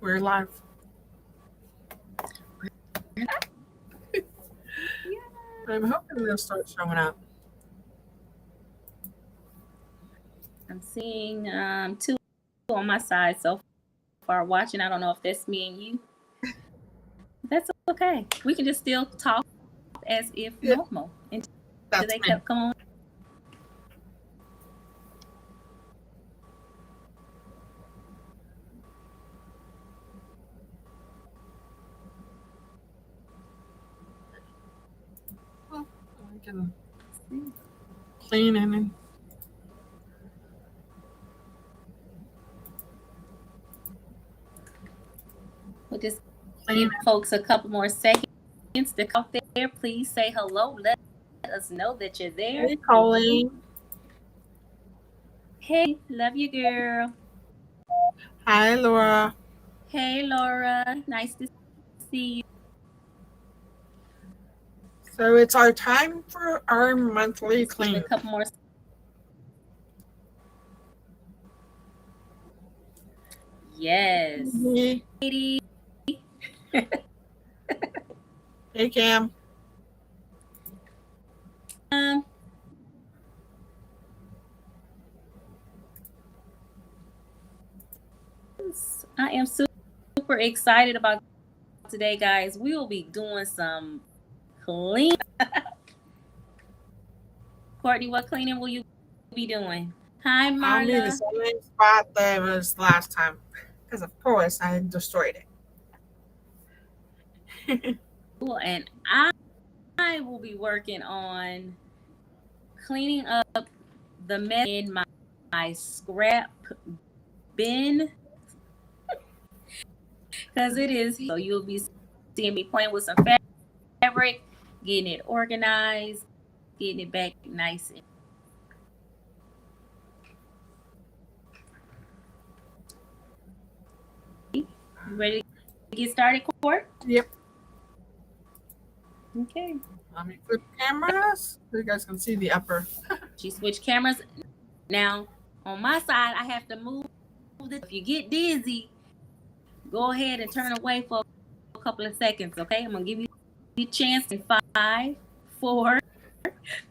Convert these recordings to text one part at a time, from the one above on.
We're live. I'm hoping they'll start showing up. I'm seeing two on my side so far watching. I don't know if that's me and you. That's okay. We can just still talk as if normal until That's they me. come on. Well, I can clean and We'll just clean. give folks a couple more seconds to come there. Please say hello. Let us know that you're there. Hey, Colleen. Hey, love you, girl. Hi, Laura. Hey, Laura. Nice to see you. So it's our time for our monthly Let's give clean. a couple more. Yes. Hey, hey Cam. I am super excited about today, guys. We will be doing some clean. Courtney, what cleaning will you be doing? Hi, I'll be the Marla. same spot that was last time. Because, of course, I destroyed it. And I will be working on cleaning up the mess in my scrap bin. Because it is. So you'll be seeing me playing with some fabric, getting it organized, getting it back nice and you ready to get started, Court? Yep. Okay. Let me flip cameras so you guys can see the upper. She switched cameras. Now, on my side, I have to move this. If you get dizzy, go ahead and turn away for a couple of seconds, okay? I'm going to give you a chance in 5, 4,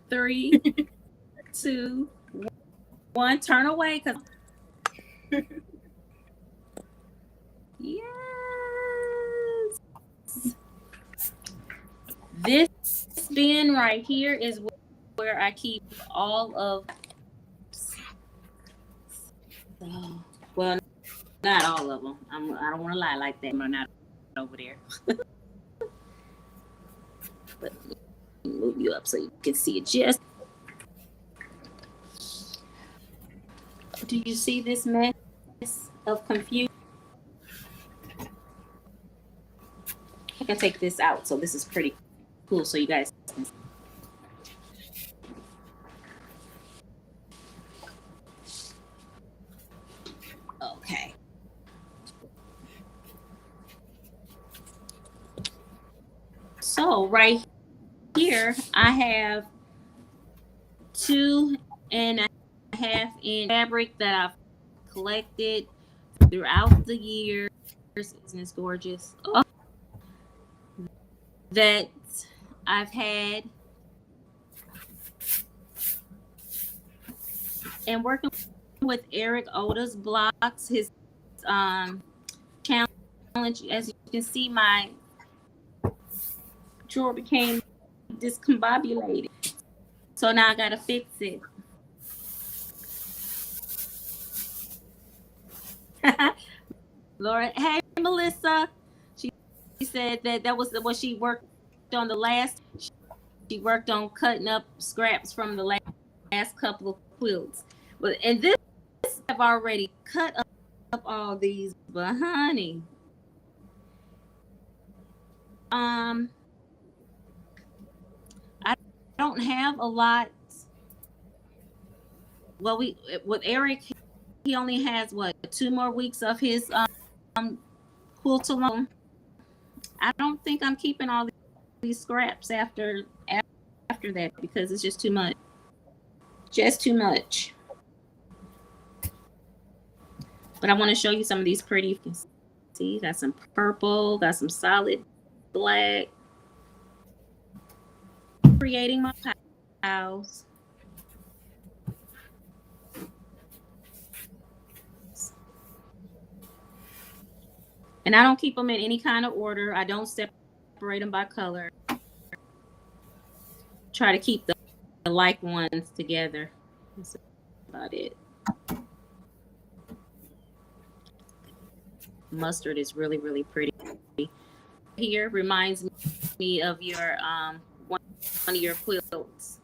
3, 2, 1. Turn away because yes. This bin right here is where I keep all of, well, not all of them. I don't want to lie like that. I'm not over there. But let me move you up so you can see it just. Do you see this mess of confusion? I can take this out. So this is pretty cool. So you guys can see. Okay. So right here, I have 2.5 inch fabric that I've collected throughout the years. Isn't this gorgeous? Oh, that I've had. And working with Eric Oda's blocks, his challenge, as you can see, my drawer became discombobulated. So now I gotta fix it. Laura, hey Melissa. She said that was what she worked on the last. She worked on cutting up scraps from the last couple of quilts. But and this I've already cut up all these, but honey. I don't have a lot. Well, with Eric, he only has what 2 more weeks of his quilt alone. I don't think I'm keeping all these scraps after that because it's just too much. Just too much. But I want to show you some of these pretty. See, got some purple, got some solid black. Creating my piles. And I don't keep them in any kind of order. I don't separate them by color. Try to keep the like ones together. That's about it. Mustard is really, really pretty. Here reminds me of your one of your quilts.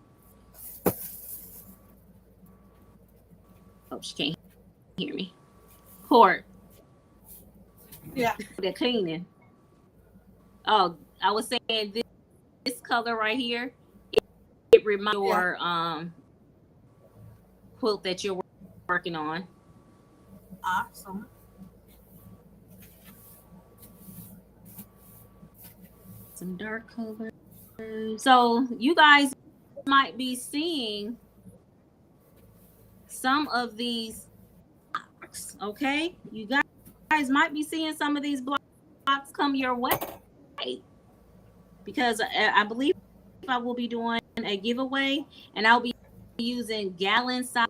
Oh, she can't hear me. Court. Yeah. The cleaning. Oh, I was saying this color right here. It reminds your quilt that you're working on. Awesome. Some dark colors. So you guys might be seeing some of these blocks, okay? You guys might be seeing some of these blocks come your way, because I believe I will be doing a giveaway, and I'll be using gallon size,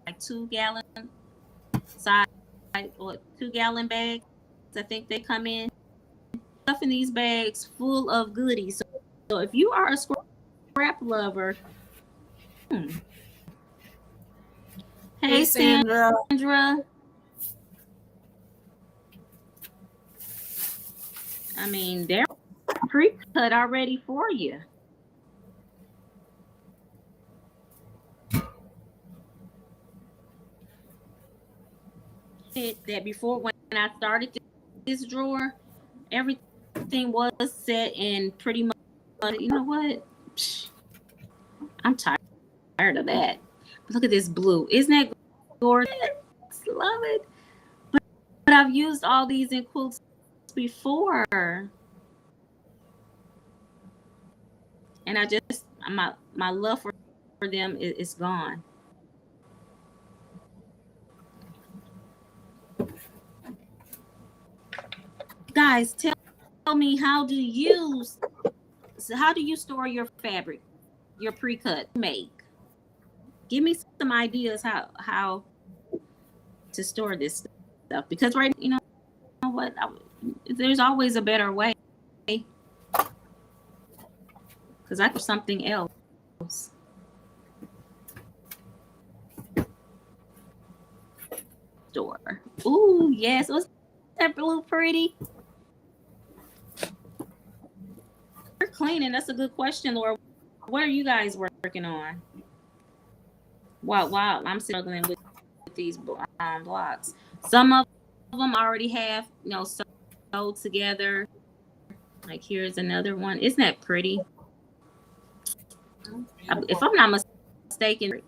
like 2 gallon size or 2 gallon bags. I think they come in. Stuff in these bags full of goodies. So if you are a scrap lover, hey Sandra. I mean, they're pre-cut already for you. That before, when I started this drawer, everything was set in pretty much. You know what? I'm tired of that. But look at this blue. Isn't that gorgeous? Love it. But I've used all these in quilts before, and I just my love for them is gone. Guys, tell me, how do you store your fabric, your pre-cut make? Give me some ideas how to store this stuff, because you know what, there's always a better way, because I do something else. Store. Ooh, yes. Was that blue pretty? We're cleaning. That's a good question, Laura. What are you guys working on? Wow, I'm struggling with these blocks. Some of them already have, sewed together. Like here's another one. Isn't that pretty? If I'm not mistaken.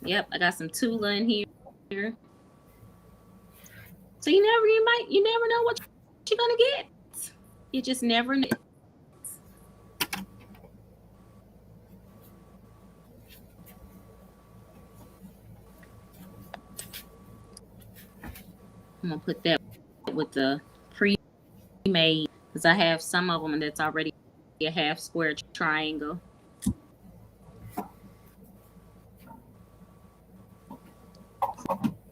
Yep, I got some Tula in here. So you never know what you're gonna get. You just never know. I'm gonna put that with the pre-made, because I have some of them that's already a half square triangle.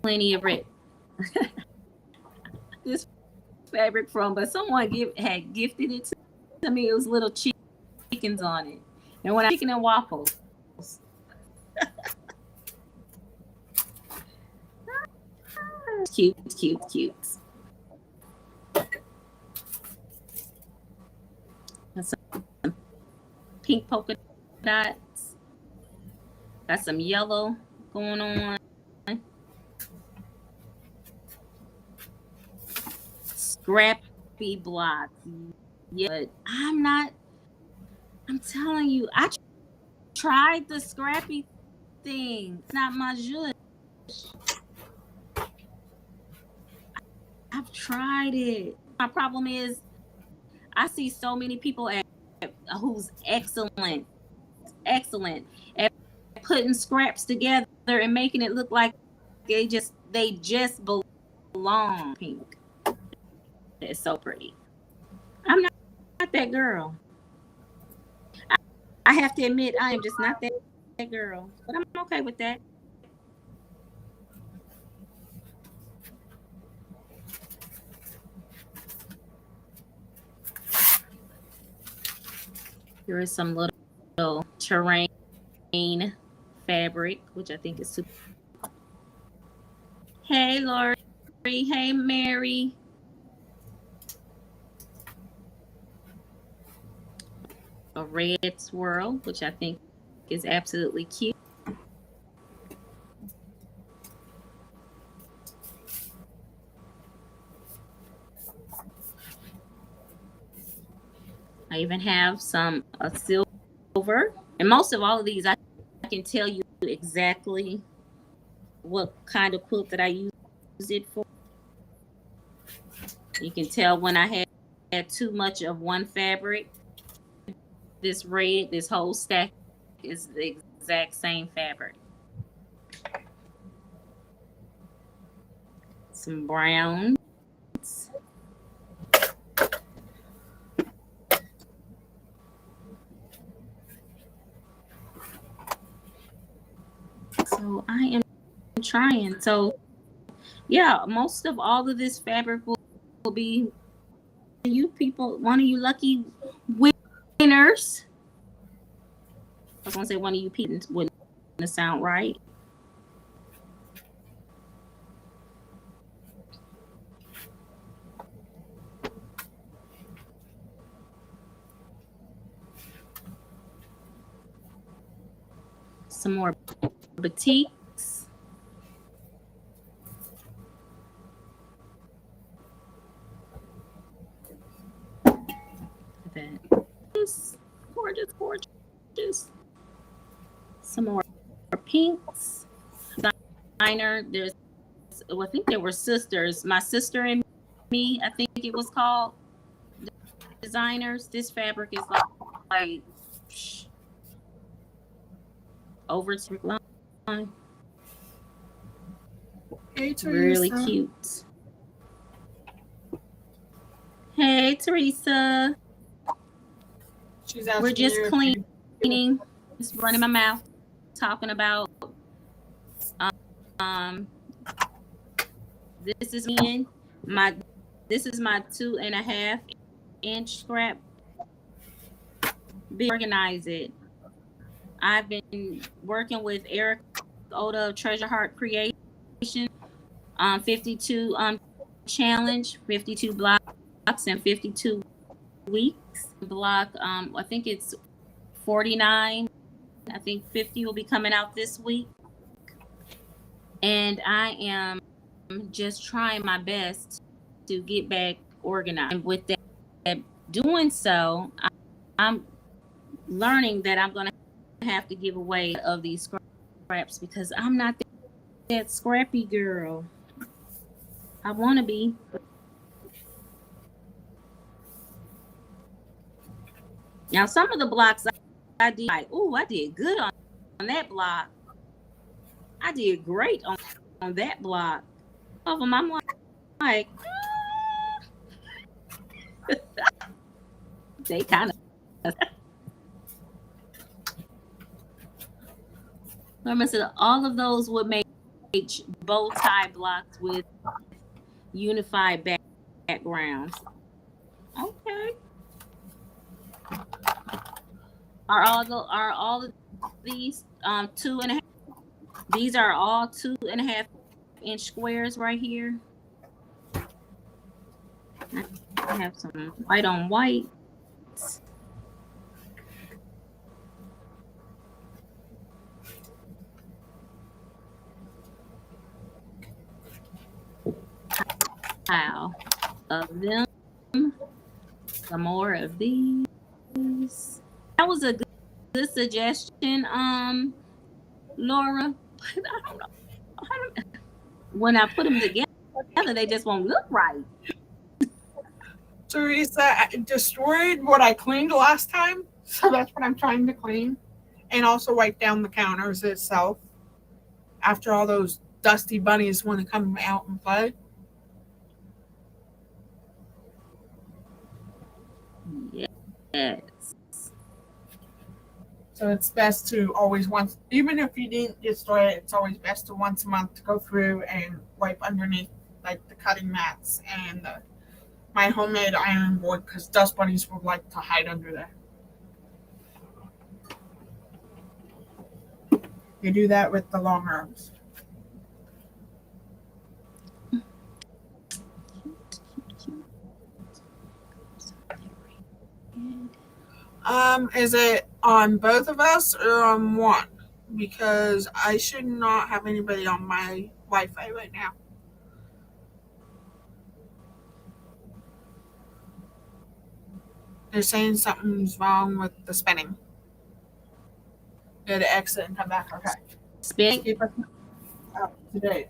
Plenty of red. This fabric from, but someone had gifted it to me. It was little chickens on it, and when I chicken and waffles. Cute. Got some pink polka dots. Got some yellow going on. Scrappy blocks. Yeah, but I'm telling you, I tried the scrappy thing. It's not my zhuzh. I've tried it. My problem is I see so many people who's excellent at putting scraps together and making it look like they just they just belong pink. It's so pretty. I'm not that girl. I have to admit, I am just not that girl. But I'm okay with that. Here is some little terrain fabric, which I think is super. Hey, Lori. Hey, Mary. A red swirl, which I think is absolutely cute. I even have some silver, and most of all of these, I can tell you exactly what kind of quilt that I use it for. You can tell when I had too much of one fabric. This red, this whole stack is the exact same fabric. Some browns. So I am trying. So yeah, most of all of this fabric will be you people, one of you lucky winners. I was gonna say one of you people wouldn't sound right. Some more batiks. That. Gorgeous, gorgeous. Some more pinks. Designer. There's, well, I think they were sisters. My Sister and Me, I think it was called. Designers. This fabric is like over to line. Hey, Teresa. Really cute. Hey, Teresa. We're just cleaning. Just running my mouth, talking about. This is me. This is my 2.5 inch scrap. Organize it. I've been working with Eric Oda of Treasure Heart Creation, 52 challenge, 52 blocks and 52 weeks. Block, I think it's 49. I think 50 will be coming out this week. And I am just trying my best to get back organized. And with that, doing so, I'm learning that I'm going to have to give away of these scraps because I'm not that scrappy girl. I want to be. Now, some of the blocks I did like, oh, I did good on that block. I did great on that block. Of them, I'm like, they kind of. Remember, so all of those would make bow tie blocks with unified backgrounds. Okay. Are all of these 2.5? These are all 2.5 inch squares right here. I have some white on white. Pile of them. Some more of these. That was a good suggestion, Laura. But I don't know. When I put them together, they just won't look right. Teresa, I destroyed what I cleaned last time, so that's what I'm trying to clean, and also wipe down the counters itself after all those dusty bunnies want to come out and play. Yes. So it's best to always once, even if you didn't destroy it, it's always best to once a month to go through and wipe underneath like the cutting mats and my homemade iron board because dust bunnies would like to hide under there. You do that with the long arms. Is it on both of us or on one? Because I should not have anybody on my Wi-Fi right now. They're saying something's wrong with the spinning. Go to exit and come back. Okay. Spinning? Keep us up to date.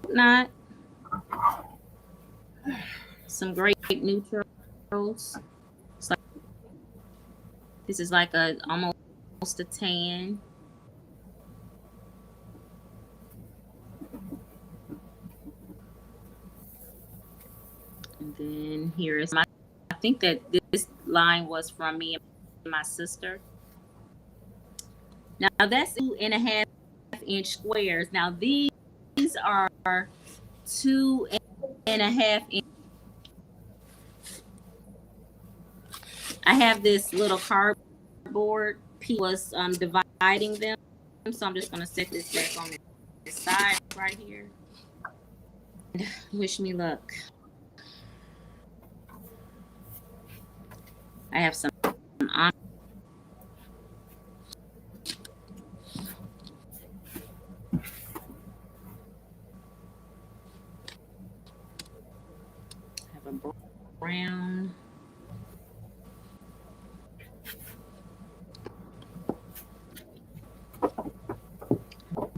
Not. Some great neutrals. This is like almost a tan. And then here is I think that this line was from me and my sister. Now that's 2.5 inch squares. Now these are 2.5 inch. I have this little cardboard piece was dividing them. So I'm just going to set this back on the side right here. Wish me luck. I have some on. I have a brown.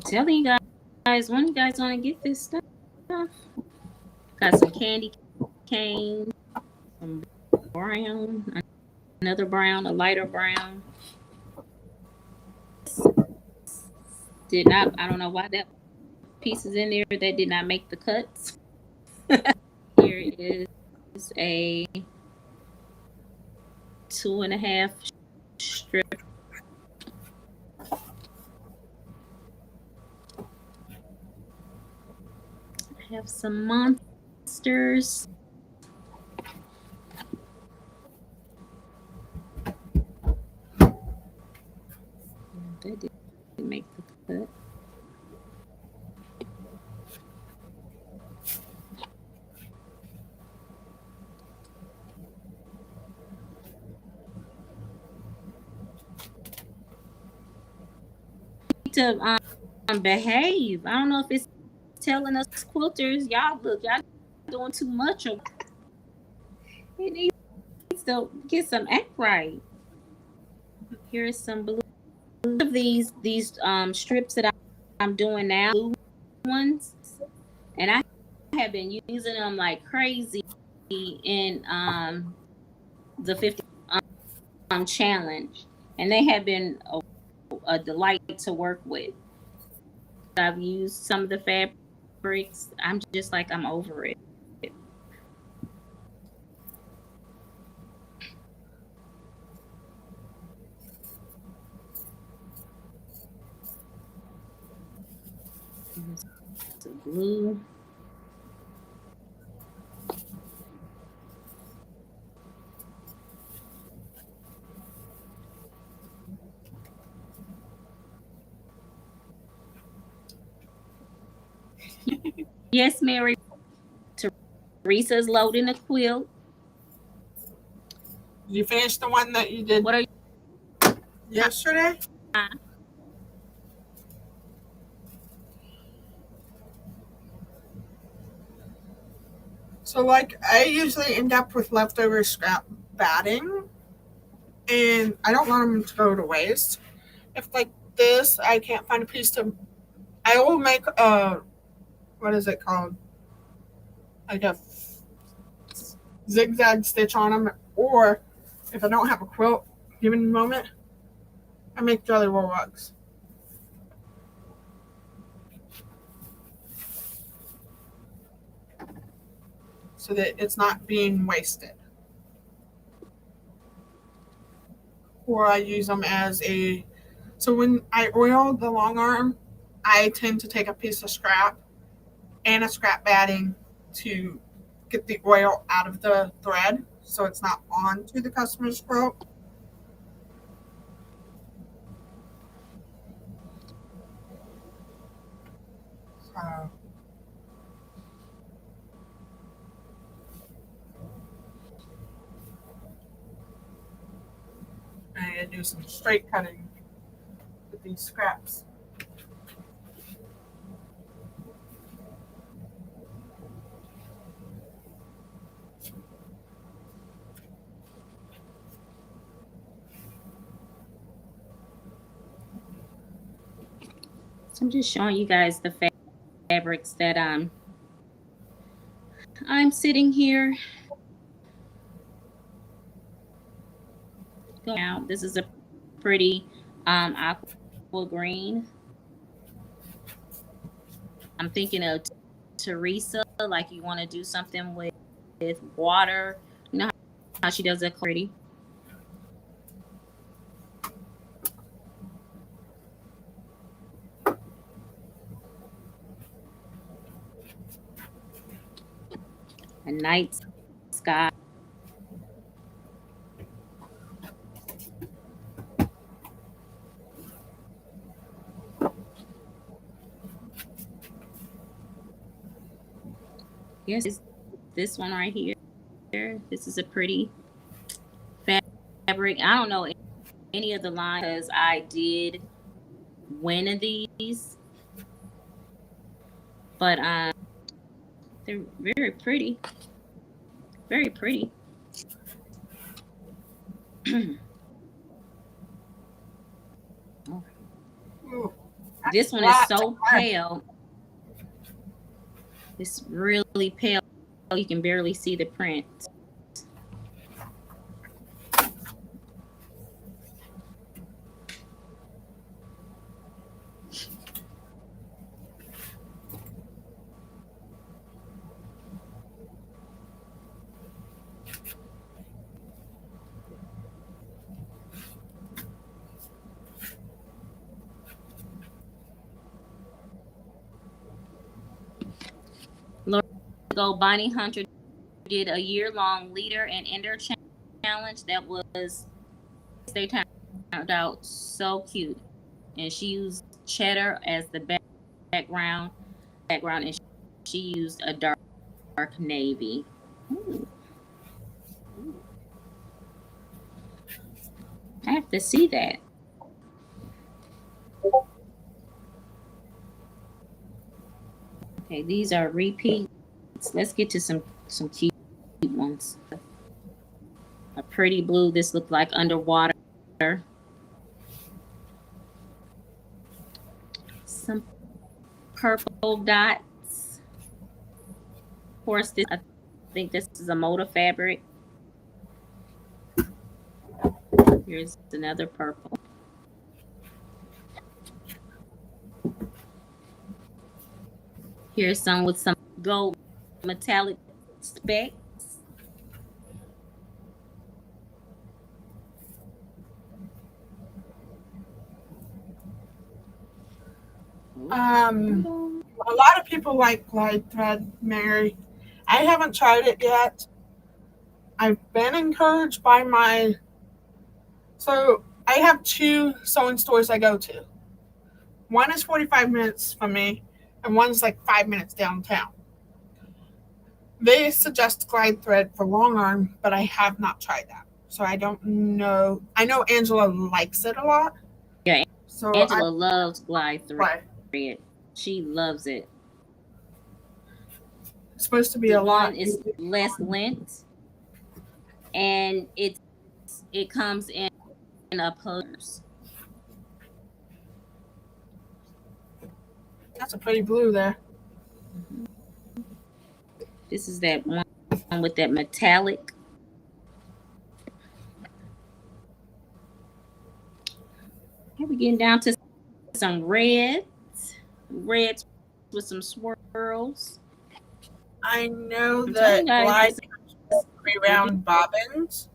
Telling you guys, when you guys want to get this stuff, got some candy cane, some brown, another brown, a lighter brown. I don't know why that piece is in there. That did not make the cuts. Here is a 2.5 strip. I have some monsters. That didn't make the cut. To behave. I don't know if it's telling us quilters, y'all doing too much, or it needs to get some act right. Here's some blue of these strips that I'm doing now, blue ones, and I have been using them like crazy in the 50 challenge, and they have been a delight to work with. I've used some of the fabrics. I'm just like, I'm over it. The blue. Yes, Mary. Teresa's loading a quilt. Did you finish the one that you did What are you? Yesterday? So, like, I usually end up with leftover scrap batting, and I don't want them to go to waste. If, like, this, I can't find a piece to, I will make a, what is it called? Like a zigzag stitch on them, or if I don't have a quilt, give me a moment. I make jelly roll rugs. So that it's not being wasted. Or I use them as a. So when I oil the long arm, I tend to take a piece of scrap and a scrap batting to get the oil out of the thread so it's not onto the customer's quilt. So I do some straight cutting with these scraps. So I'm just showing you guys the fabrics that I'm sitting here. Out. This is a pretty aqua green. I'm thinking of Teresa, like you want to do something with water. You know how she does it pretty. A night sky. Here's this one right here. This is a pretty fabric. I don't know any of the line because I did one of these, but they're very pretty. Very pretty. This one is so pale. It's really pale. You can barely see the print. Ago, Bonnie Hunter did a year-long leader and ender challenge that was, they turned out so cute, and she used cheddar as the background, and she used a dark navy. Ooh. I have to see that. Okay, these are repeats. Let's get to some cute ones. A pretty blue. This looked like underwater. Some purple dots. Of course, I think this is a motor fabric. Here's another purple. Here's some with some gold metallic specks. A lot of people like Glide Thread, Mary. I haven't tried it yet. I've been encouraged by so I have 2 sewing stores I go to. One is 45 minutes from me, and one's like 5 minutes downtown. They suggest Glide Thread for long arm, but I have not tried that. So I don't know. I know Angela likes it a lot. Yeah, so Angela loves Glide Thread. Right. She loves it. It's supposed to be a lot. One is less length, and it comes in a pullers. That's a pretty blue there. This is that one with that metallic. Here we getting down to some reds with some swirls. I know I'm that telling you Glide guys, has 3-round bobbins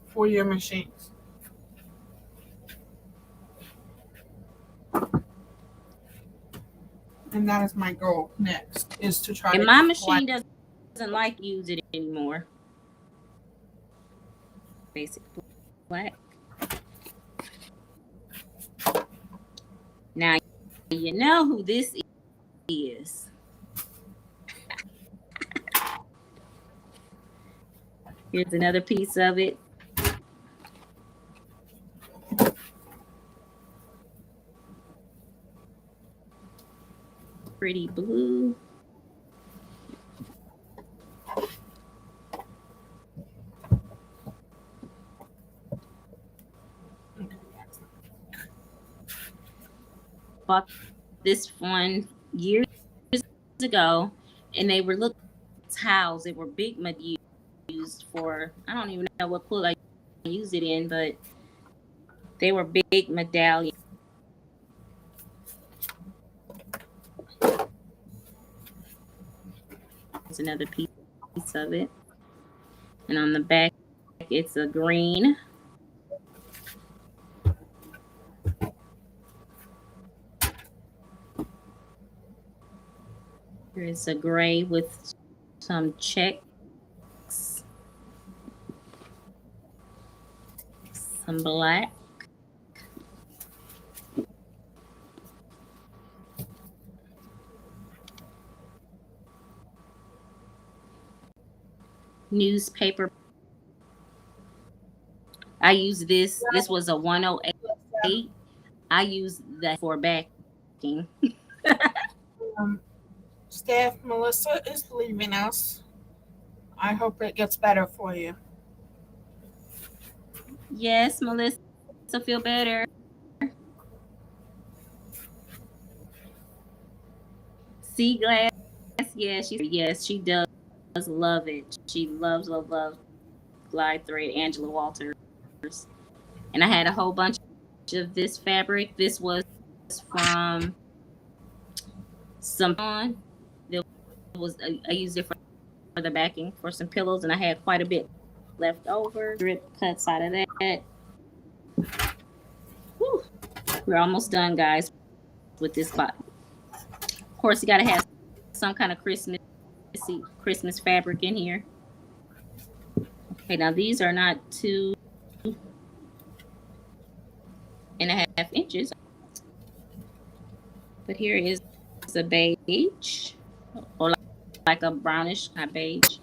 for your machines. And that is my goal next, is to try and to my get machine Glide. doesn't like use it anymore. Basic black. Now you know who this is. Here's another piece of it. Pretty blue. Bought this one years ago, and they were little towels. They were big mud used for, I don't even know what pool I used it in, but they were big medallions. There's another piece of it. And on the back, it's a green. Here's a gray with some checks. Some black. Newspaper. I use this. This was a 108. I use that for backing. Staff Melissa is leaving us. I hope it gets better for you. Yes, Melissa, feel better. Sea glass. Yes, she does love it. She loves Glide thread, Angela Walters. And I had a whole bunch of this fabric. This was from some that was I used it for the backing for some pillows, and I had quite a bit left over. Drip cuts out of that. Whew. We're almost done, guys, with this bottom. Of course, you gotta have some kind of Christmas fabric in here. Okay, now these are not 2.5 inches, but here is a beige, or like a brownish kind of beige.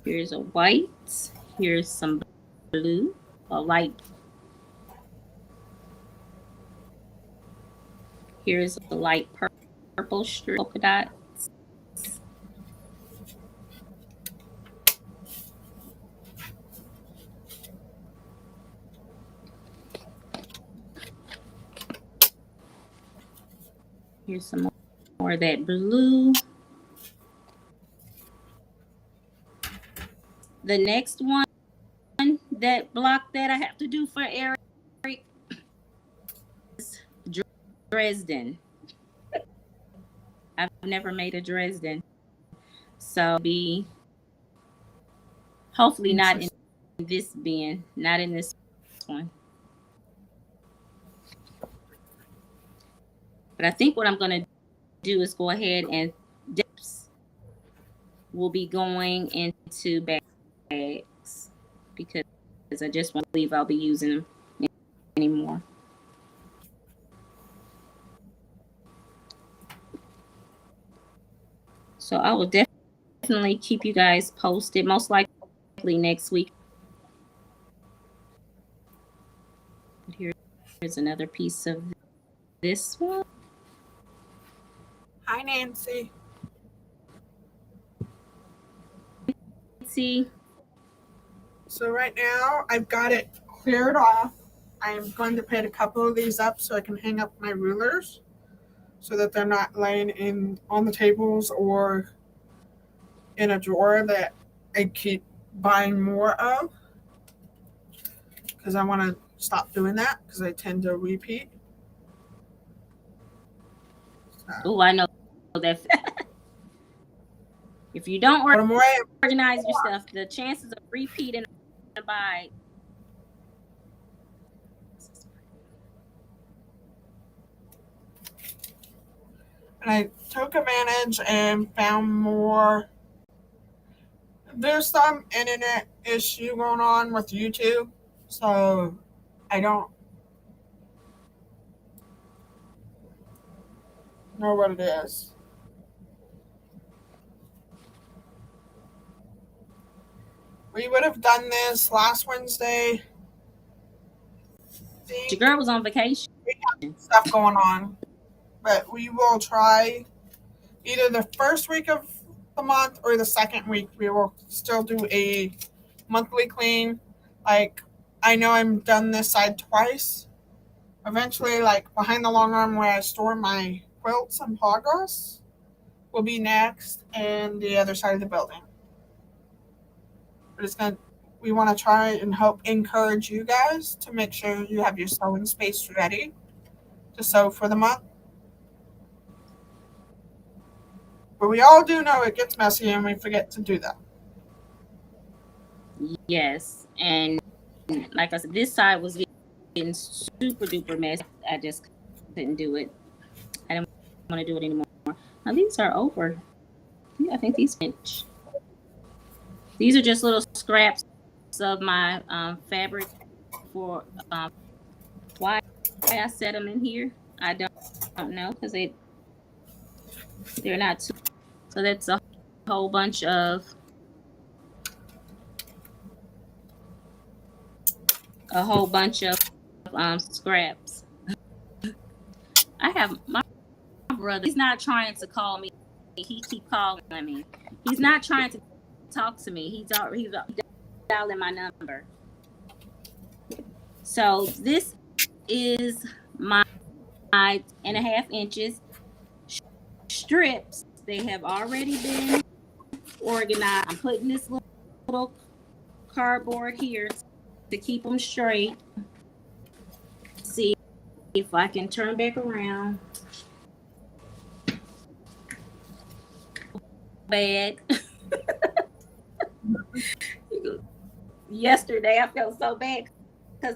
Here's a white. Here's some blue, a light. Here's a light purple strip polka dot. Here's some more of that blue. The next one, that block that I have to do for Eric, is Dresden. I've never made a Dresden. So be hopefully not in this bin, not in this one. But I think what I'm going to do is go ahead and dips will be going into bags, because I just won't believe I'll be using them anymore. So I will definitely keep you guys posted, most likely next week. Here's another piece of this one. Hi, Nancy. See. So right now I've got it cleared off. I'm going to put a couple of these up so I can hang up my rulers so that they're not laying on the tables or in a drawer that I keep buying more of, because I want to stop doing that because I tend to repeat. So, Oh, I know that. If you don't but I'm away. organize yourself, the chances of repeating by And I took advantage and found more. There's some internet issue going on with YouTube, so I don't know what it is. We would have done this last Wednesday. your girl was on vacation. Stuff going on, but we will try either the first week of the month or the second week. We will still do a monthly clean. Like, I know I'm done this side twice. Eventually, like behind the long arm where I store my quilts and progress will be next, and the other side of the building. We want to try and help encourage you guys to make sure you have your sewing space ready to sew for the month. But we all do know it gets messy and we forget to do that. Yes, and like I said, this side was getting super duper messy. I just couldn't do it. I didn't want to do it anymore. Now these are over. I think these inch. These are just little scraps of my fabric for why I set them in here. I don't know because they're not too. So that's a whole bunch of scraps. I have my brother. He's not trying to call me. He keep calling me. He's not trying to talk to me. He's dialing my number. So this is my 1.5 inches strips. They have already been organized. I'm putting this little cardboard here to keep them straight. See if I can turn back around. Bad. Yesterday I felt so bad because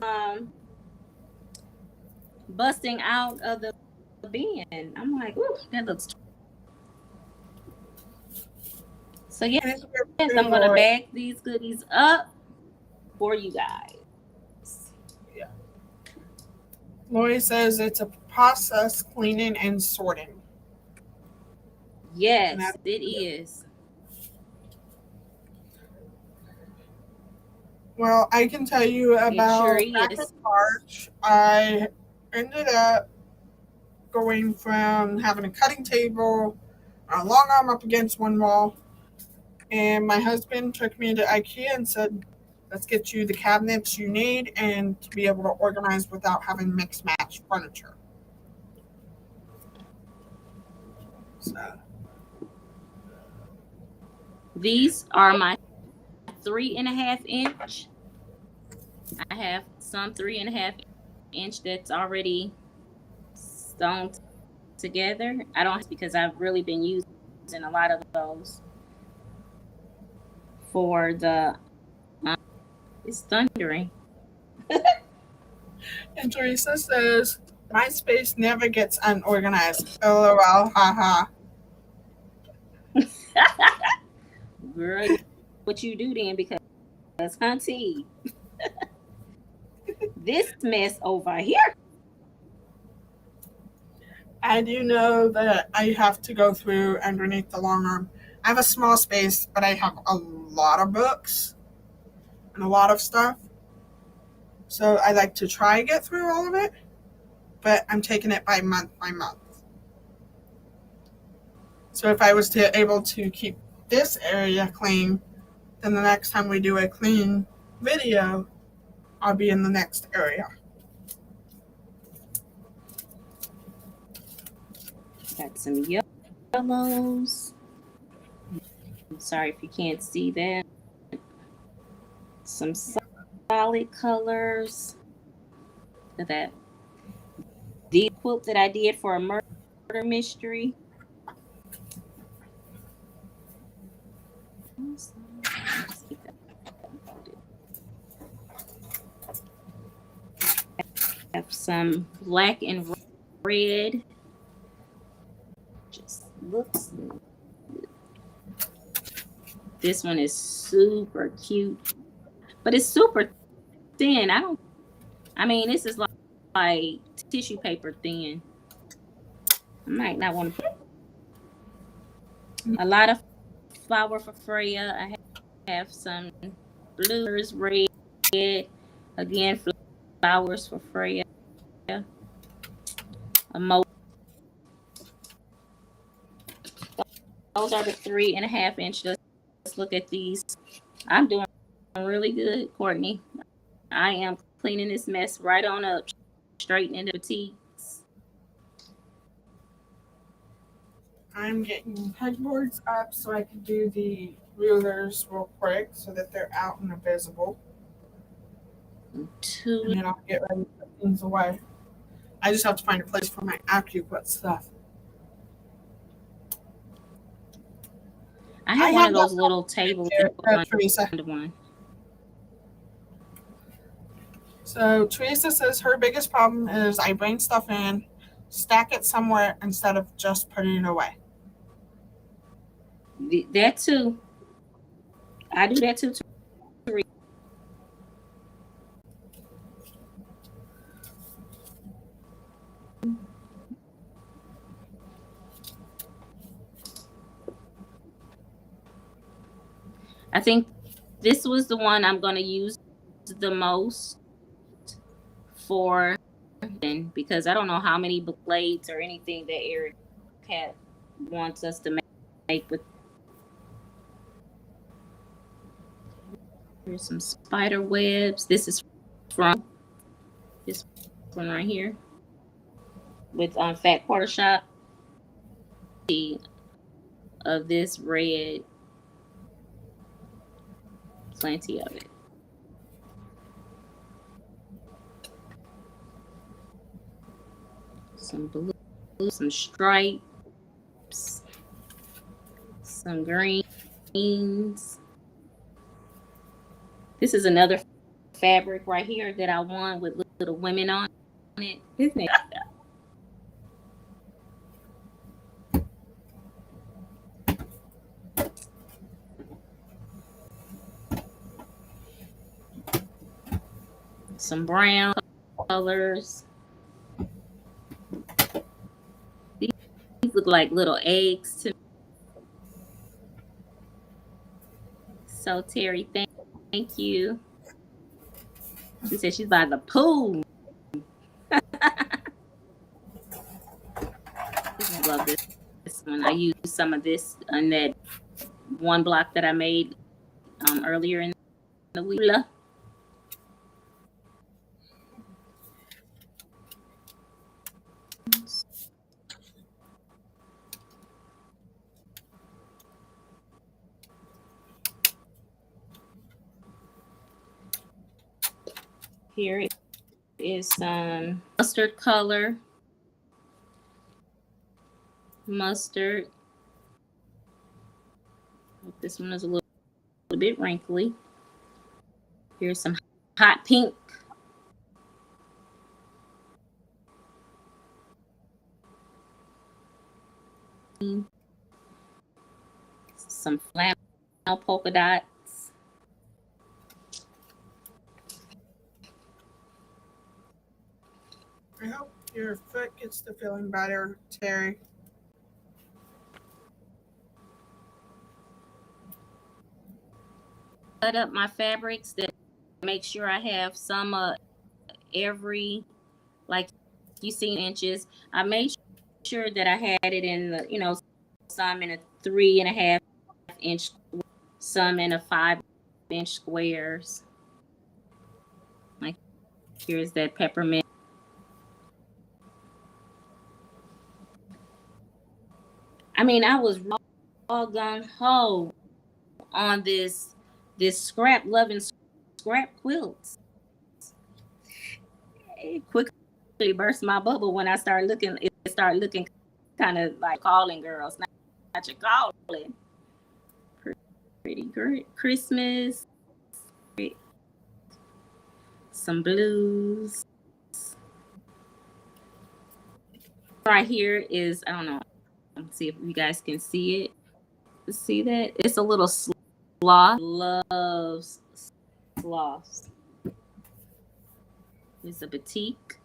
busting out of the bin. I'm like, ooh, that looks. So yes, I'm gonna bag these goodies up for you guys. Yeah. Lori says it's a process cleaning and sorting. Yes, it is. Well, I can tell you about back in March. I ended up going from having a cutting table, a long arm up against one wall, and my husband took me to IKEA and said, let's get you the cabinets you need and to be able to organize without having mixed match furniture. So these are my 3.5 inch. I have some 3.5 inch that's already sewn together. I don't, because I've really been using a lot of those for the it's thundering. And Teresa says my space never gets unorganized. LOL, haha. Girl, what you do then? Because hunty, this mess over here. I do know that I have to go through underneath the long arm. I have a small space, but I have a lot of books and a lot of stuff. So I like to try to get through all of it, but I'm taking it by month by month. So if I was able to keep this area clean, then the next time we do a clean video, I'll be in the next area. Got some yellows. I'm sorry if you can't see that. Some solid colors. at that. These quilts that I did for a murder mystery. Have some black and red. Just looks. This one is super cute, but it's super thin. I mean, this is like tissue paper thin. I might not want to put a lot of flower for Freya. I have some blues, red, again, flowers for Freya. Those are the 3.5 inch. Let's look at these. I'm doing really good, Courtney. I am cleaning this mess right on up, straight into the teeth. I'm getting pegboards up so I can do the rulers real quick so that they're out and visible. And then I'll get ready to put things away. I just have to find a place for my AccuQuit stuff. I have one of those little tables. Teresa. So Teresa says her biggest problem is I bring stuff in, stack it somewhere instead of just putting it away. That too. I do that too. I think this was the one I'm going to use the most for, because I don't know how many blades or anything that Eric wants us to make with. Here's some spider webs. This is from this one right here with Fat Quarter Shop. Of this red. Plenty of it. Some blue, some stripes, some greens. This is another fabric right here that I won with little women on it. Isn't it? Some brown colors. These look like little eggs to me. So Terry, thank you. She said she's by the pool. I love this one. I used some of this on that one block that I made earlier in the week. Here is some mustard color. Mustard. This one is a little bit wrinkly. Here's some hot pink. Some flannel polka dots. I hope your foot gets to feeling better, Terry. Cut up my fabrics that make sure I have some every, like you see, inches. I made sure that I had it in the, some in a 3.5 inch, some in a 5 inch squares. Like here's that peppermint. I mean, I was all gung-ho on this scrap quilts. it quickly burst my bubble when I started looking. It started looking kind of like calling girls, not your calling. Pretty great Christmas. Some blues. Right here is, I don't know. Let's see if you guys can see it. See that? It's a little sloth. Loves sloths. It's a batik.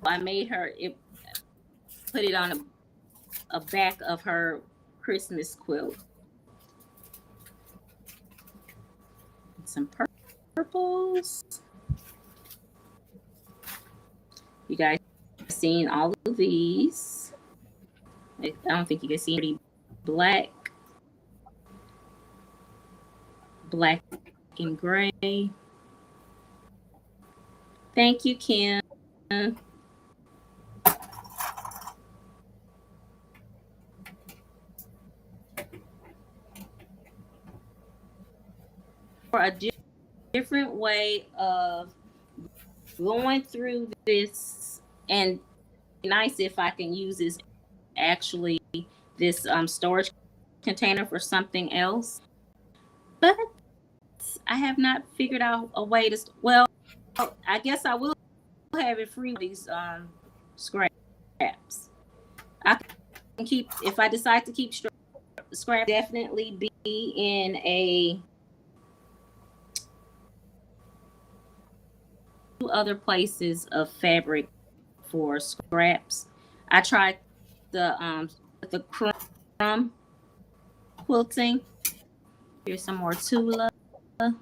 I made her put it on a back of her Christmas quilt. Some purples. You guys seen all of these? I don't think you can see any black and gray. Thank you, Kim. For a different way of going through this, and nice if I can use this storage container for something else, but I have not figured out a way to. Well, I guess I will have it free with these scraps. I can keep, if I decide to keep scrap, definitely be in a other places of fabric for scraps. I tried the crumb quilting. Here's some more Tula. And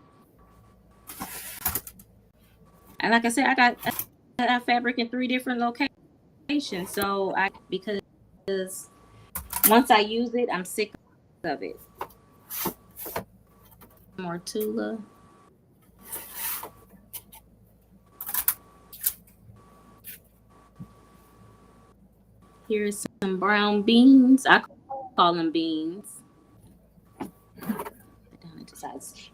like I said, I got fabric in 3 different locations. So because once I use it, I'm sick of it. More Tula. Here's some brown beans. I call them beans. Down into sizes.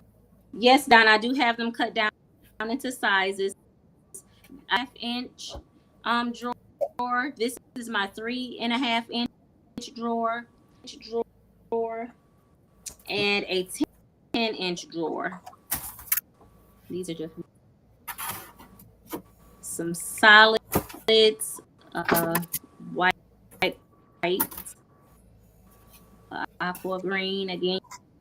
Yes, Donna, I do have them cut down into sizes. 1/2 inch drawer. This is my 3.5 inch drawer. And a 10-inch drawer. These are just some solids, white, aqua green. Again,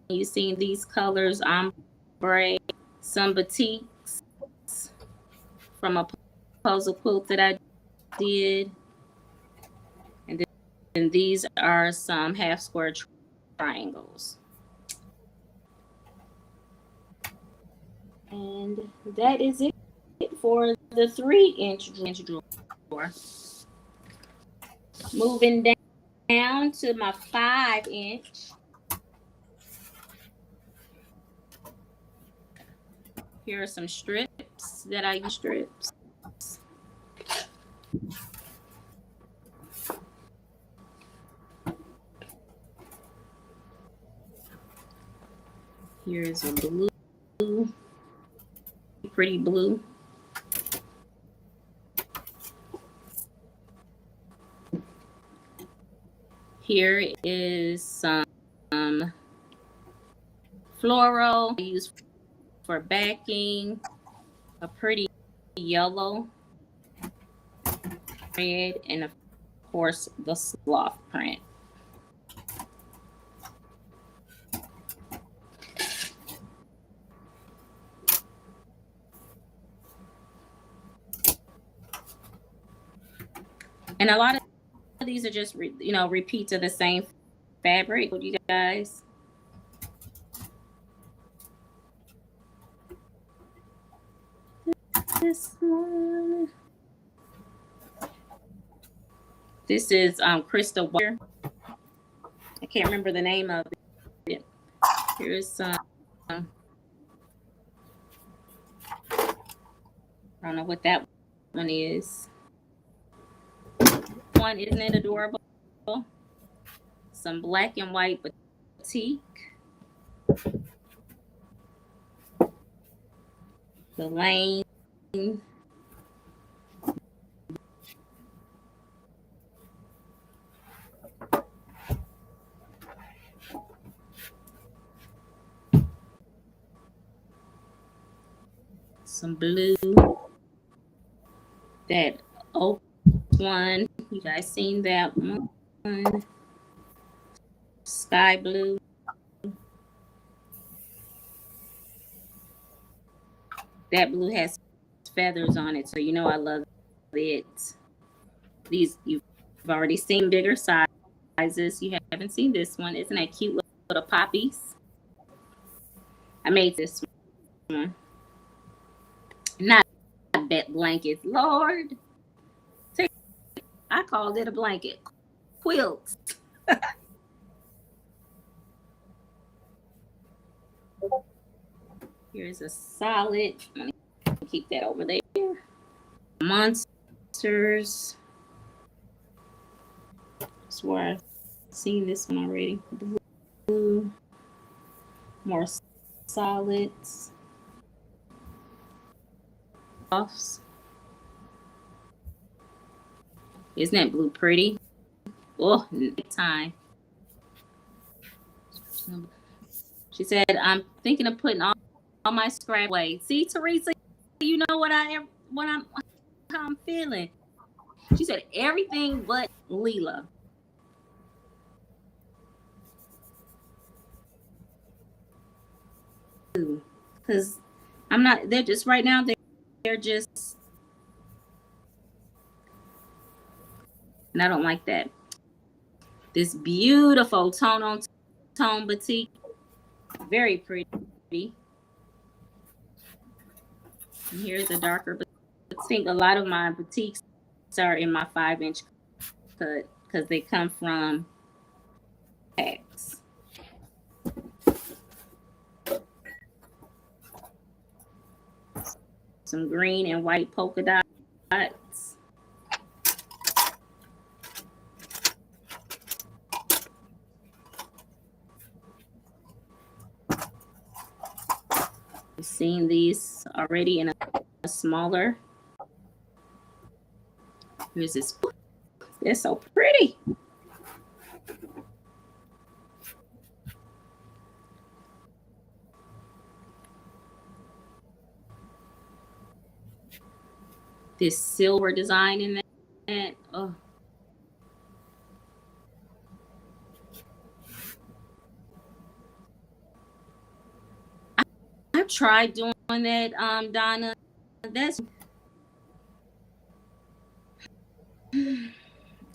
you've seen these colors. Ombre, some batiks from a puzzle quilt that I did. And then these are some half square triangles. And that is it for the 3-inch drawer. Moving down to my 5-inch. Here are some strips that I use. Here's a blue, pretty blue. Here is some floral I use for backing, a pretty yellow, red, and of course the sloth print. And a lot of these are just repeats of the same fabric. What you guys? This one. This is Crystal Wire. I can't remember the name of it. Here's some. I don't know what that one is. One, isn't it adorable? Some black and white batik. The lane. some blue. That oak one, you guys seen that one? Sky blue. That blue has feathers on it, so you know I love it. These you've already seen bigger sizes. You haven't seen this one. Isn't that cute little poppies? I made this one. Not bed blankets. Lord. I called it a blanket. Quilts. Here's a solid. Let me keep that over there. Monsters. I swear I've seen this one already. Blue. More solids. Offs. Isn't that blue pretty? Oh, nighttime. She said, I'm thinking of putting all my scrap away. See, Teresa, you know how I'm feeling. She said everything but Leela. Because I'm not, they're just right now, they're just, and I don't like that. This beautiful tone on tone batik, very pretty. And here's a darker batik. A lot of my batiks are in my 5-inch cut because they come from packs. Some green and white polka dots. You've seen these already in a smaller. Here's this. They're so pretty. This silver design in that. Oh. I tried doing that, Donna. That's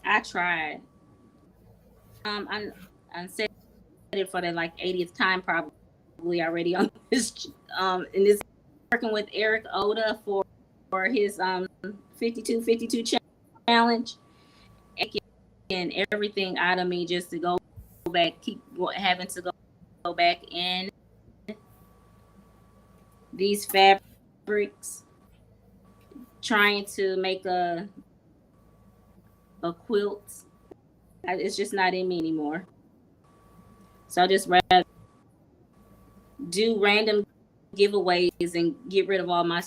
I tried. I said it for the like 80th time probably already on this in this working with Eric Oda for his 52 challenge, and everything out of me just to go back, keep having to go back in these fabrics, trying to make a quilt. It's just not in me anymore. So I just rather do random giveaways and get rid of all my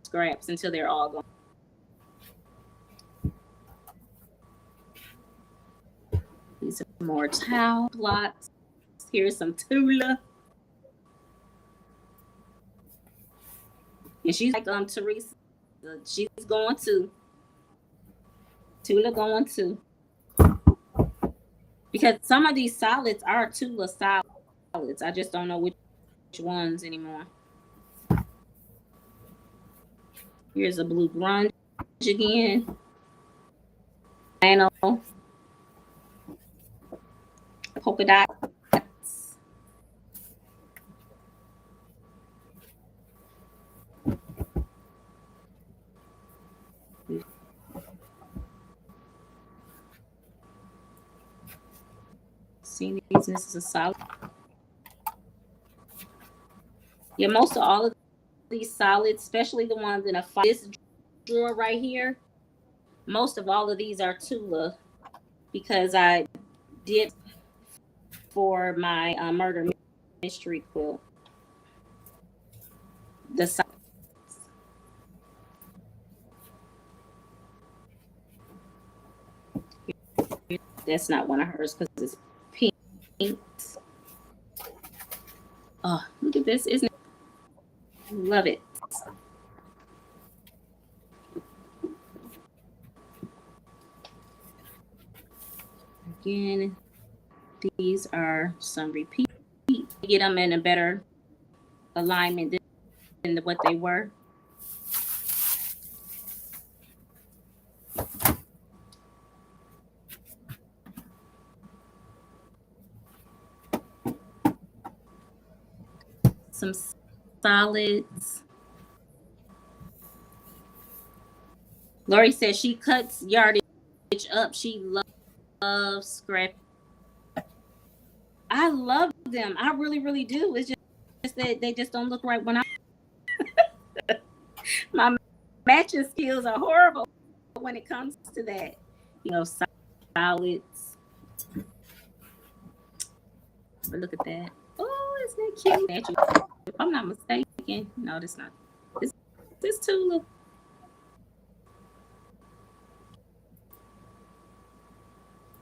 scraps until they're all gone. These are more towel blocks. Here's some Tula. And she's like Teresa. She's going to. Tula going to. Because some of these solids are Tula solids. I just don't know which ones anymore. Here's a blue grunge again. Flannel. Polka dots. See these? This is a solid. Yeah, most of all of these solids, especially the ones in this drawer right here, most of all of these are Tula because I did for my murder mystery quilt. The solids. That's not one of hers because it's pink. Oh, look at this, isn't it? Love it. Again, these are some repeat. Get them in a better alignment than what they were. Some solids. Lori says she cuts yardage up. She loves scrap. I love them. I really, really do. It's just that they just don't look right when I. My matching skills are horrible when it comes to that. You know, solids. But look at that. Oh, isn't that cute? If I'm not mistaken, no, that's not. This tulip.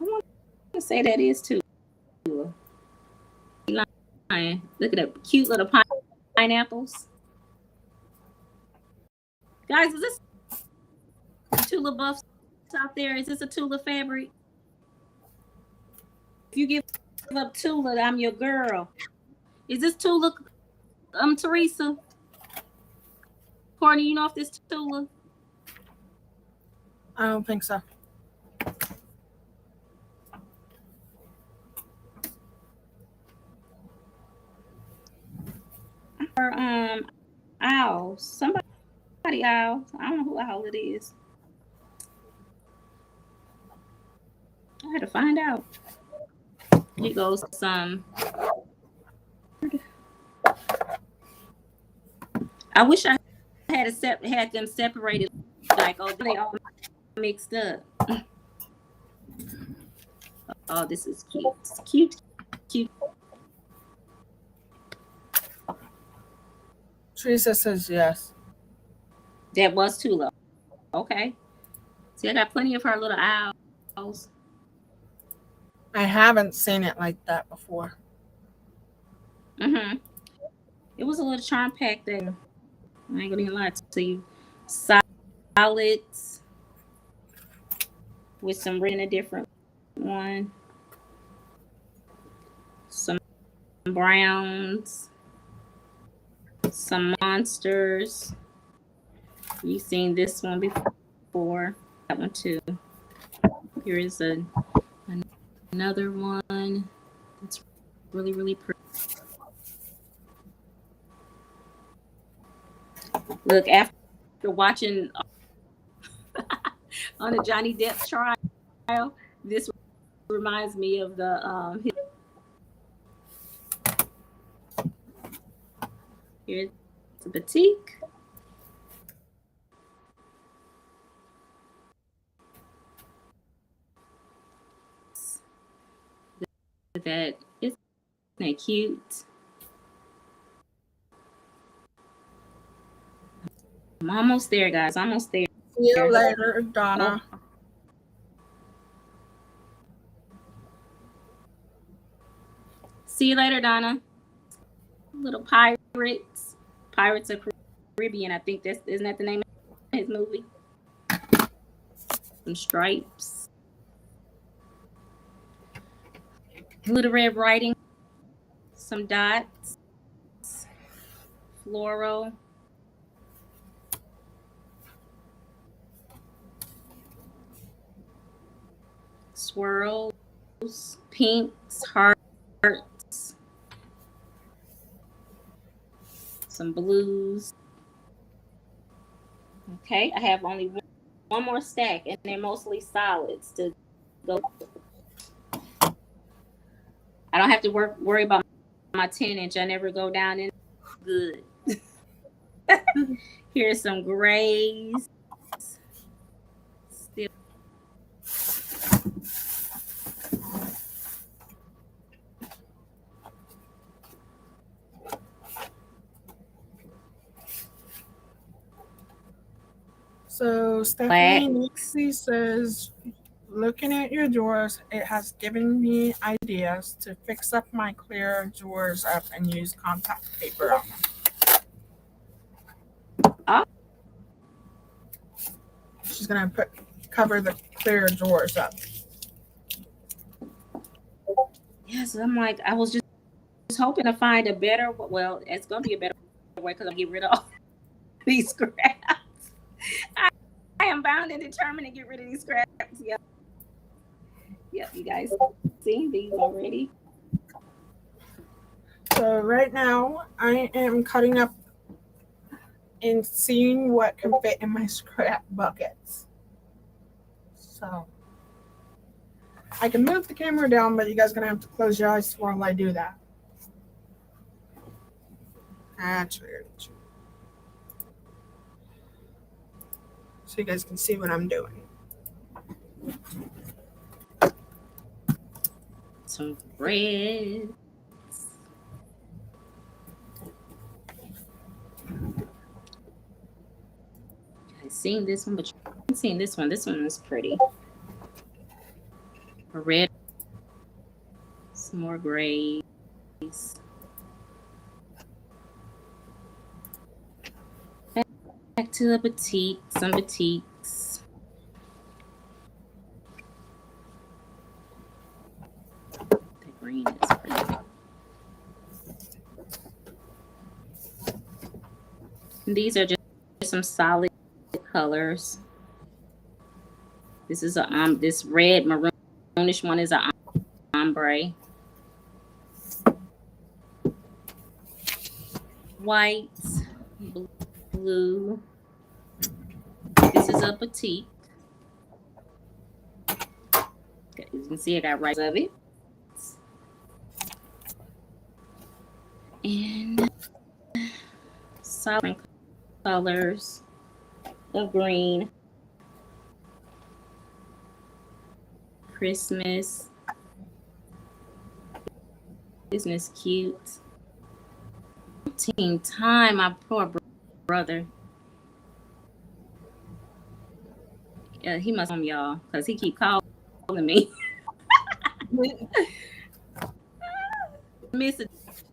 I want to say that is tulip. Look at that cute little pineapples. Guys, is this Tula buffs out there? Is this a Tula fabric? If you give up Tula, I'm your girl. Is this Tula, Teresa? Courtney, you know if this Tula? I don't think so. Or Owl. Somebody Owl. I don't know who Owl it is. I had to find out. Here goes some. I wish I had them separated. Like, oh, they all mixed up. Oh, this is cute. It's cute. Teresa says yes. That was Tula. Okay. See, I got plenty of her little owls. I haven't seen it like that before. Mm-hmm. It was a little charm pack that I ain't gonna even lie to you. Solids with some red in a different one. Some browns. Some monsters. You've seen this one before. That one too. Here is another one. It's really, really pretty. Look, after watching on the Johnny Depp trial, this reminds me of the here's the batik. That isn't that cute? I'm almost there, guys. Almost there. See you later, Donna. Oh. See you later, Donna. Little pirates. Pirates of Caribbean. I think isn't that the name of his movie? Some stripes. Little red writing. Some dots. Floral. Swirls. Pinks. Hearts. Some blues. Okay, I have only one more stack, and they're mostly solids to go. I don't have to worry about my 10-inch. I never go down in good. Here's some grays. Still. So Stephanie Nixie says, looking at your drawers, it has given me ideas to fix up my clear drawers up and use contact paper on them. Oh. She's gonna cover the clear drawers up. Yeah, so I'm like, I was just hoping to find a better, well, it's going to be a better way because I'm get rid of all these scraps. I am bound and determined to get rid of these scraps. Yep. Yep, you guys see these already. So right now I am cutting up and seeing what can fit in my scrap buckets. So I can move the camera down, but you guys are gonna have to close your eyes while I do that. Actually, so you guys can see what I'm doing. Some bread. I've seen this one, but you haven't seen this one. This one is pretty. A red. Some more grays. Back to the batik. Some batiks. The green is pretty. And these are just some solid colors. This is a this red maroonish one is a ombre. White, blue. This is a batik. Okay, you can see I got right of it. And solid colors of green. Christmas. Isn't this cute? Team time, my poor brother. Yeah, he must home y'all because he keep calling me. Miss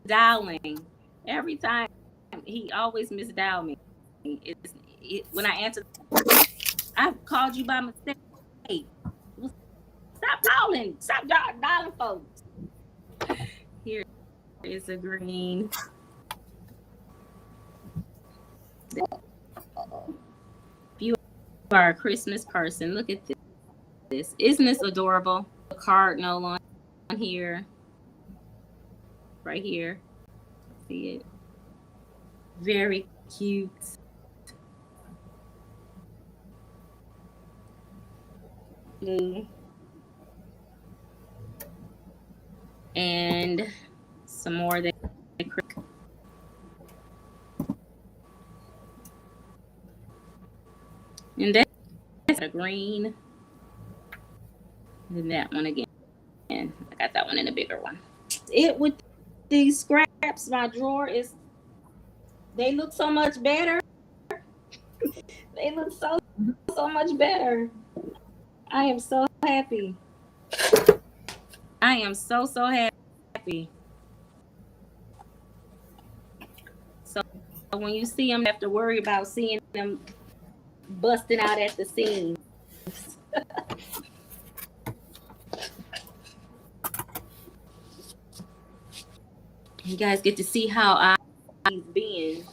dialing every time. He always misdial me. When I answer, I called you by mistake. Stop calling. Stop dialing folks. Here is a green. If you are a Christmas person, look at this. Isn't this adorable? A cardinal on here. Right here. See it? Very cute. Blue. And some more that and that's a green. And that one again. And I got that one in a bigger one. It with these scraps, my drawer is they look so much better. They look so much better. I am so happy. I am so happy. So when you see them, you have to worry about seeing them busting out at the seams. You guys get to see how I've been.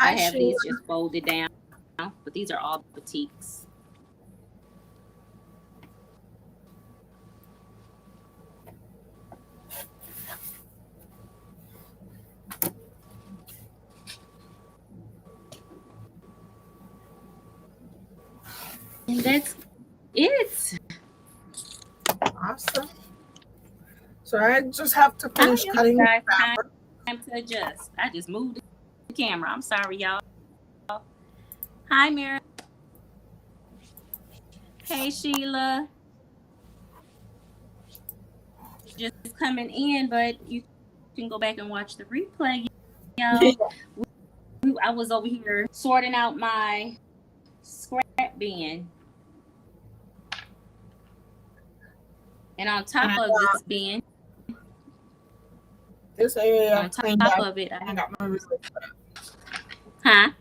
I have these just folded down, but these are all batiks. And that's it. Awesome. So I just have to finish cutting the fabric. Time to adjust. I just moved the camera. I'm sorry, y'all. Hi, Mira. Hey, Sheila. Just coming in, but you can go back and watch the replay, y'all. I was over here sorting out my scrap bin. And on top of this bin, this area on top of it, I got my huh?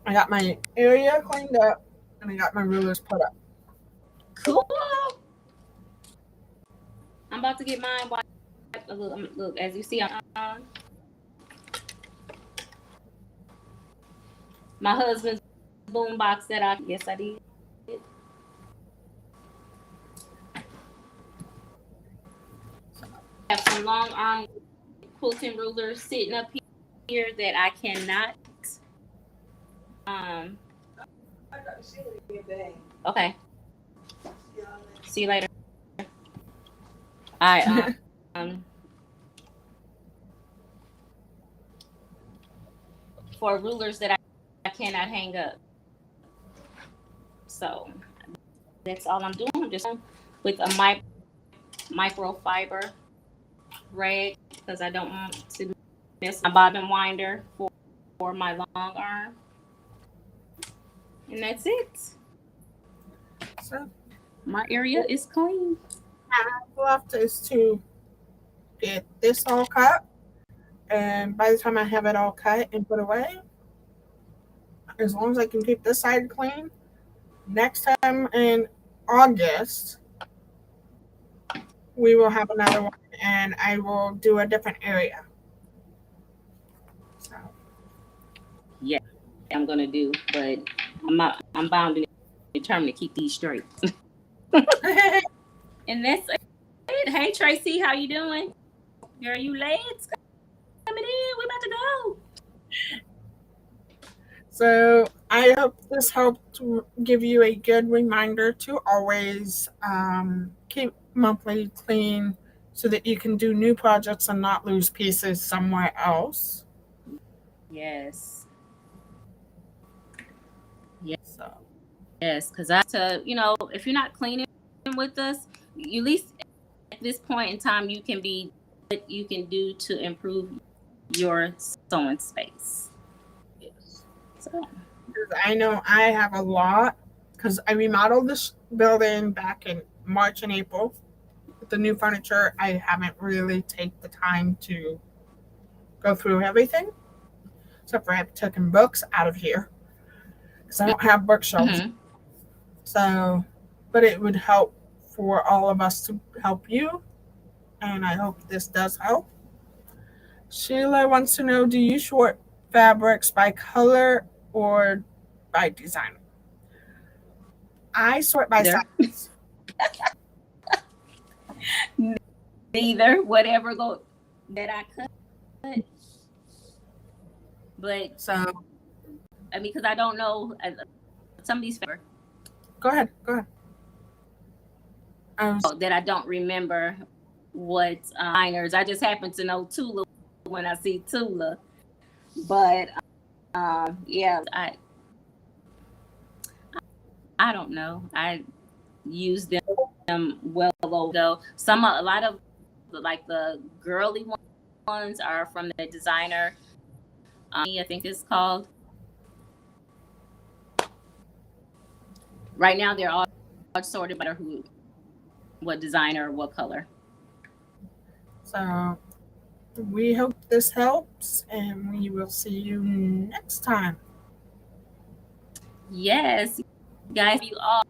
I got my area cleaned up. And I got my rulers put up. Cool. I'm about to get mine. Look, as you see, I'm on my husband's boombox that I did. I have some long arm quilting rulers sitting up here that I cannot. Okay. See you later. I for rulers that I cannot hang up. So that's all I'm doing. I'm just with a microfiber rag because I don't want to miss my bobbin winder for my long arm. And that's it. So my area is clean. Left is to get this all cut, and by the time I have it all cut and put away, as long as I can keep this side clean, next time in August we will have another one, and I will do a different area. So yeah, I'm gonna do, but I'm bound and determined to keep these straight. And that's it. Hey Tracy, how you doing? Girl, you late? Coming in. We about to go. So I hope this helped to give you a good reminder to always keep monthly clean so that you can do new projects and not lose pieces somewhere else. Yes. So. Yes, because if you're not cleaning with us, at least at this point in time, you can be what you can do to improve your sewing space. Yes. So. I know I have a lot because I remodeled this building back in March and April. With the new furniture, I haven't really taken the time to go through everything, except for I've taken books out of here because I don't have bookshelves. Mm-hmm. So, but it would help for all of us to help you, and I hope this does help. Sheila wants to know, do you sort fabrics by color or by design? I sort by size. Neither, whatever that I cut. But so, I mean, because I don't know some of these fabrics. Go ahead. That I don't remember what designers. I just happen to know Tula when I see Tula. But yeah, I don't know. I use them well over. A lot of like the girly ones are from the designer. I think it's called. Right now, they're all sorted by what designer, what color. So we hope this helps, and we will see you next time. Yes, guys, you all